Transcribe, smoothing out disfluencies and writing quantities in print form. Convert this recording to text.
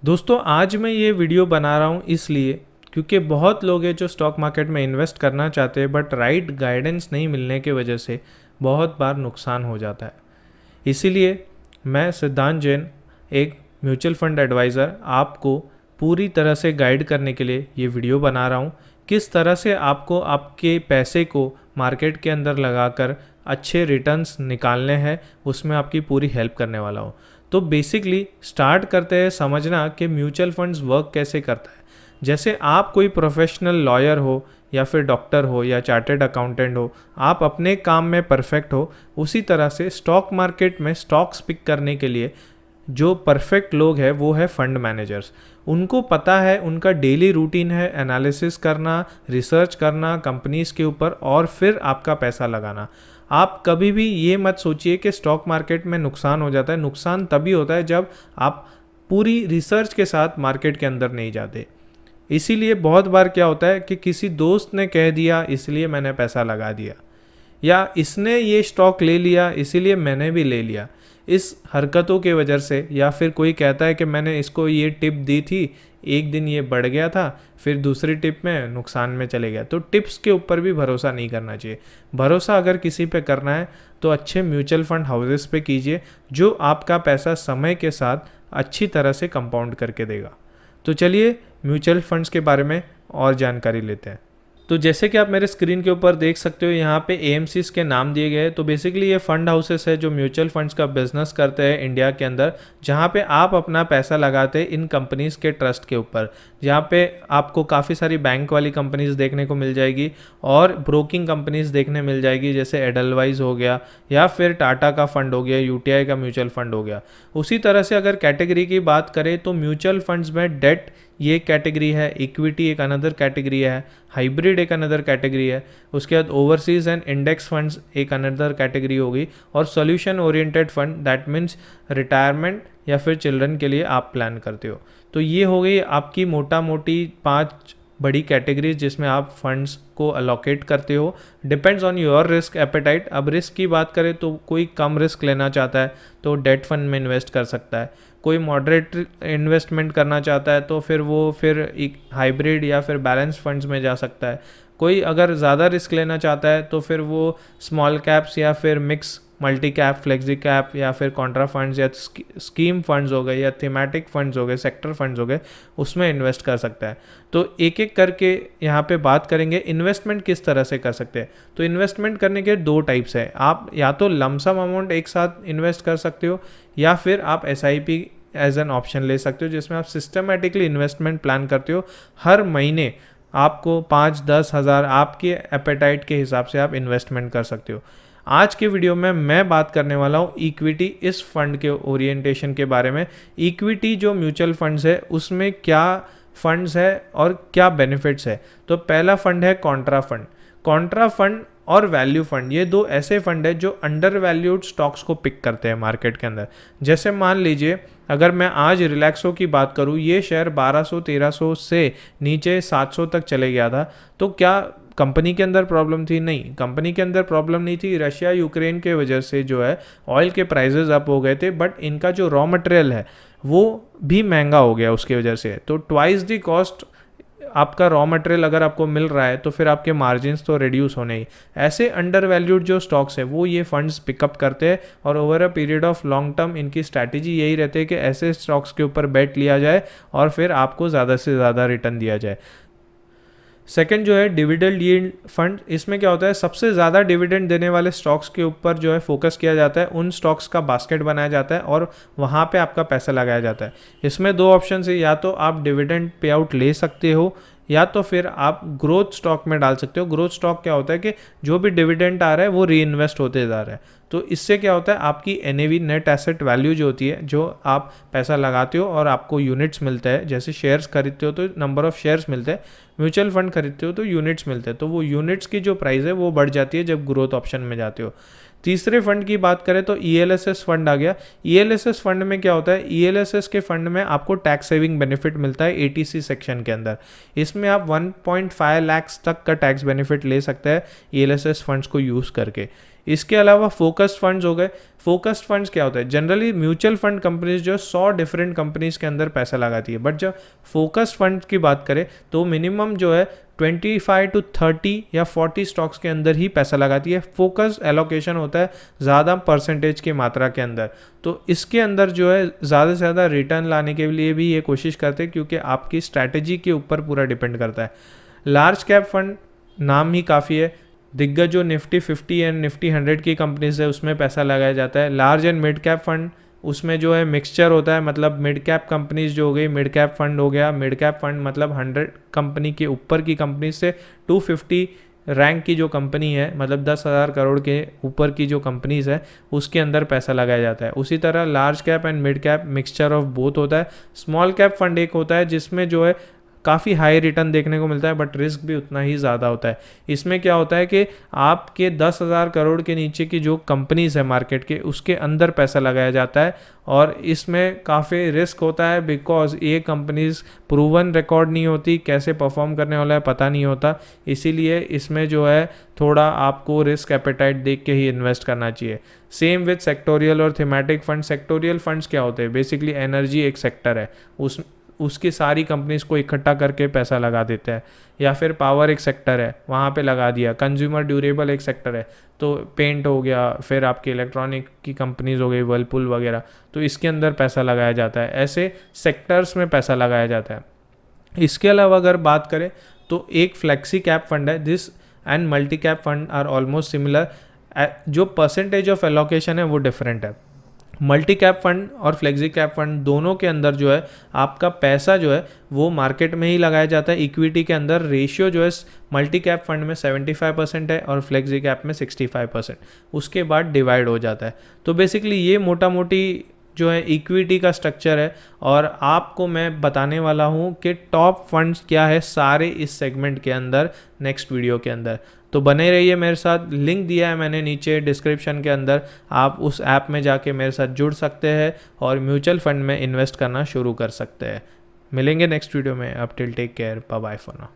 दोस्तों आज मैं ये वीडियो बना रहा हूँ इसलिए क्योंकि बहुत लोग हैं जो स्टॉक मार्केट में इन्वेस्ट करना चाहते हैं बट राइट गाइडेंस नहीं मिलने की वजह से बहुत बार नुकसान हो जाता है। इसीलिए मैं सिद्धांत जैन, एक म्यूचुअल फंड एडवाइज़र, आपको पूरी तरह से गाइड करने के लिए ये वीडियो बना रहा हूँ। किस तरह से आपको आपके पैसे को मार्केट के अंदर लगाकर अच्छे रिटर्न्स निकालने हैं, उसमें आपकी पूरी हेल्प करने वाला हूँ। तो बेसिकली स्टार्ट करते हैं समझना कि म्यूचुअल फंड्स वर्क कैसे करता है। जैसे आप कोई प्रोफेशनल लॉयर हो या फिर डॉक्टर हो या चार्टेड अकाउंटेंट हो, आप अपने काम में परफेक्ट हो, उसी तरह से स्टॉक मार्केट में स्टॉक्स पिक करने के लिए जो परफेक्ट लोग हैं वो है फंड मैनेजर्स। उनको पता है, उनका डेली रूटीन है एनालिसिस करना, रिसर्च करना कंपनीज के ऊपर और फिर आपका पैसा लगाना। आप कभी भी ये मत सोचिए कि स्टॉक मार्केट में नुकसान हो जाता है। नुकसान तभी होता है जब आप पूरी रिसर्च के साथ मार्केट के अंदर नहीं जाते। इसीलिए बहुत बार क्या होता है कि किसी दोस्त ने कह दिया इसलिए मैंने पैसा लगा दिया, या इसने ये स्टॉक ले लिया इसीलिए मैंने भी ले लिया। इस हरकतों के वजह से, या फिर कोई कहता है कि मैंने इसको ये टिप दी थी, एक दिन ये बढ़ गया था, फिर दूसरी टिप में नुकसान में चले गया। तो टिप्स के ऊपर भी भरोसा नहीं करना चाहिए। भरोसा अगर किसी पे करना है तो अच्छे म्यूचुअल फंड हाउसेस पे कीजिए जो आपका पैसा समय के साथ अच्छी तरह से कंपाउंड करके देगा। तो चलिए म्यूचुअल फंड्स के बारे में और जानकारी लेते हैं। तो जैसे कि आप मेरे स्क्रीन के ऊपर देख सकते हो, यहाँ पे एएमसीज के नाम दिए गए हैं। तो बेसिकली ये फंड हाउसेस है जो म्यूचुअल फंड्स का बिजनेस करते हैं इंडिया के अंदर, जहाँ पे आप अपना पैसा लगाते हैं इन कंपनीज़ के ट्रस्ट के ऊपर। जहाँ पे आपको काफ़ी सारी बैंक वाली कंपनीज़ देखने को मिल जाएगी और ब्रोकिंग कंपनीज़ देखने मिल जाएगी, जैसे एडलवाइज हो गया या फिर टाटा का फंड हो गया, यूटीआई का म्यूचुअल फंड हो गया। उसी तरह से अगर कैटेगरी की बात करें तो म्यूचुअल फंड्स में डेट ये कैटेगरी है, इक्विटी एक अनदर कैटेगरी है, हाइब्रिड एक अनदर कैटेगरी है, उसके बाद ओवरसीज एंड इंडेक्स फंड्स एक अनदर कैटेगरी होगी, और solution oriented fund that means retirement या फिर चिल्ड्रन के लिए आप प्लान करते हो। तो ये हो गई आपकी मोटा मोटी 5 बड़ी कैटेगरीज जिसमें आप फंड्स को अलोकेट करते हो। Depends on your risk appetite. अब रिस्क की बात करें तो कोई कम रिस्क लेना चाहता है तो डेट फंड में इन्वेस्ट कर सकता है, कोई मॉडरेट इन्वेस्टमेंट करना चाहता है तो फिर वो एक हाइब्रिड या फिर बैलेंस फंड्स में जा सकता है। कोई अगर ज़्यादा रिस्क लेना चाहता है तो फिर वो स्मॉल कैप्स या फिर mix multi cap, flexi cap या फिर कॉन्ट्रा फंड्स या स्कीम फंड्स हो गए या थीमेटिक फंड्स हो गए, सेक्टर फंड्स हो गए, उसमें इन्वेस्ट कर सकता है। तो एक एक करके यहाँ पे बात करेंगे इन्वेस्टमेंट किस तरह से कर सकते हैं। तो इन्वेस्टमेंट करने के 2 टाइप्स है। आप या तो लमसम अमाउंट एक साथ इन्वेस्ट कर सकते हो, या फिर आप SIP एज एन ऑप्शन ले सकते हो जिसमें आप सिस्टमेटिकली इन्वेस्टमेंट प्लान करते हो। हर महीने आपको 5-10 हज़ार आपके एपेटाइट के हिसाब से आप इन्वेस्टमेंट कर सकते हो। आज के वीडियो में मैं बात करने वाला हूँ इक्विटी इस फंड के ओरिएंटेशन के बारे में। इक्विटी जो म्यूचुअल फंड्स है उसमें क्या फंड्स है और क्या बेनिफिट्स है। तो पहला फंड है कॉन्ट्रा फंड। कॉन्ट्रा फंड और वैल्यू फंड, ये 2 ऐसे फंड है जो अंडर वैल्यूड स्टॉक्स को पिक करते हैं मार्केट के अंदर। जैसे मान लीजिए अगर मैं आज रिलैक्सो की बात करूँ, ये शेयर 1200-1300 से नीचे 700 तक चले गया था। तो क्या कंपनी के अंदर प्रॉब्लम थी? नहीं, कंपनी के अंदर प्रॉब्लम नहीं थी। रशिया यूक्रेन के वजह से जो है ऑयल के प्राइसेस अप हो गए थे, बट इनका जो रॉ मटेरियल है वो भी महंगा हो गया उसकी वजह से। तो ट्वाइस द कॉस्ट आपका रॉ मटेरियल अगर आपको मिल रहा है तो फिर आपके मार्जिन्स तो रिड्यूस होने ही। ऐसे अंडर वैल्यूड जो स्टॉक्स है वो ये फंड्स पिकअप करते हैं, और over a period of long term इनकी स्ट्रैटेजी यही रहती है कि ऐसे स्टॉक्स के ऊपर बेट लिया जाए और फिर आपको ज़्यादा से ज़्यादा रिटर्न दिया जाए। सेकंड जो है डिविडेंड यील्ड फंड। इसमें क्या होता है, सबसे ज़्यादा डिविडेंड देने वाले स्टॉक्स के ऊपर जो है फोकस किया जाता है, उन स्टॉक्स का बास्केट बनाया जाता है और वहाँ पे आपका पैसा लगाया जाता है। इसमें 2 ऑप्शन है, या तो आप डिविडेंड पे आउट ले सकते हो या तो फिर आप ग्रोथ स्टॉक में डाल सकते हो। ग्रोथ स्टॉक क्या होता है कि जो भी डिविडेंड आ रहा है वो री इन्वेस्ट होते जा रहा है। तो इससे क्या होता है, आपकी NAV नेट एसेट वैल्यू जो होती है, जो आप पैसा लगाते हो और आपको यूनिट्स मिलता है, जैसे शेयर्स खरीदते हो तो नंबर ऑफ शेयर्स मिलते हैं, म्यूचुअल फंड खरीदते हो तो यूनिट्स मिलते हैं, तो वो यूनिट्स की जो प्राइस है वो बढ़ जाती है जब ग्रोथ ऑप्शन में जाते हो। तीसरे फंड की बात करें तो ELSS फंड आ गया। ELSS फंड में क्या होता है, ELSS के फंड में आपको टैक्स सेविंग बेनिफिट मिलता है ATC सेक्शन के अंदर। इसमें आप 1.5 लाख तक का टैक्स बेनिफिट ले सकते हैं ELSS फंड्स को यूज़ करके। इसके अलावा फोकस्ड फंड्स हो गए। फोकस्ड फंड्स क्या होता है? जनरली म्यूचुअल फंड कंपनीज जो 100 डिफरेंट कंपनीज के अंदर पैसा लगाती है, बट जब फोकस्ड फंड की बात करें तो मिनिमम जो है 25 to 30 या 40 स्टॉक्स के अंदर ही पैसा लगाती है। फोकस एलोकेशन होता है ज़्यादा परसेंटेज की मात्रा के अंदर। तो इसके अंदर जो है ज़्यादा से ज़्यादा रिटर्न लाने के लिए भी ये कोशिश करते हैं, क्योंकि आपकी स्ट्रैटेजी के ऊपर पूरा डिपेंड करता है। लार्ज कैप फंड नाम ही काफ़ी है। दिग्गज जो निफ्टी 50 एंड निफ्टी 100 की कंपनीज है उसमें पैसा लगाया जाता है। Large and mid cap fund, उसमें जो है मिक्सचर होता है, मतलब मिड कैप कंपनीज जो हो गई, मिड कैप फंड हो गया। मिड कैप फंड मतलब 100 कंपनी के ऊपर की कंपनी से 250 रैंक की जो कंपनी है, मतलब 10,000 करोड़ के ऊपर की जो कंपनीज है उसके अंदर पैसा लगाया जाता है। उसी तरह large cap and mid cap mixture of both होता है। स्मॉल कैप फंड एक होता है जिसमें जो है काफ़ी हाई रिटर्न देखने को मिलता है, बट रिस्क भी उतना ही ज़्यादा होता है। इसमें क्या होता है कि आपके 10,000 करोड़ के नीचे की जो कंपनीज है मार्केट के, उसके अंदर पैसा लगाया जाता है, और इसमें काफ़ी रिस्क होता है, बिकॉज ये कंपनीज प्रूवन रिकॉर्ड नहीं होती, कैसे परफॉर्म करने वाला है पता नहीं होता। इसीलिए इसमें जो है थोड़ा आपको रिस्क एपेटाइट देख के ही इन्वेस्ट करना चाहिए। सेम विद सेक्टोरियल और थीमेटिक फंड। सेक्टोरियल फंड्स क्या होते हैं? बेसिकली एनर्जी एक सेक्टर है, उसकी सारी कंपनीज को इकट्ठा करके पैसा लगा देते हैं। या फिर पावर एक सेक्टर है, वहाँ पे लगा दिया। कंज्यूमर ड्यूरेबल एक सेक्टर है, तो पेंट हो गया, फिर आपकी इलेक्ट्रॉनिक की कंपनीज हो गई, वर्लपूल वगैरह, तो इसके अंदर पैसा लगाया जाता है। ऐसे सेक्टर्स में पैसा लगाया जाता है। इसके अलावा अगर बात करें तो एक फ्लेक्सी कैप फंड है। This and multi cap fund are almost similar. जो परसेंटेज ऑफ एलोकेशन है वो डिफरेंट है। मल्टी कैप फंड और फ्लेक्सी कैप फंड दोनों के अंदर जो है आपका पैसा जो है वो मार्केट में ही लगाया जाता है, इक्विटी के अंदर। रेशियो जो है मल्टी कैप फंड में 75% है और फ्लेक्सी कैप में 65%, उसके बाद डिवाइड हो जाता है। तो बेसिकली ये मोटा मोटी जो है इक्विटी का स्ट्रक्चर है, और आपको मैं बताने वाला हूँ कि टॉप फंड्स क्या है सारे इस सेगमेंट के अंदर नेक्स्ट वीडियो के अंदर। तो बने रहिए मेरे साथ। लिंक दिया है मैंने नीचे डिस्क्रिप्शन के अंदर, आप उस ऐप में जाके मेरे साथ जुड़ सकते हैं और म्यूचुअल फंड में इन्वेस्ट करना शुरू कर सकते हैं। मिलेंगे नेक्स्ट वीडियो में। अब till take care, bye bye for now.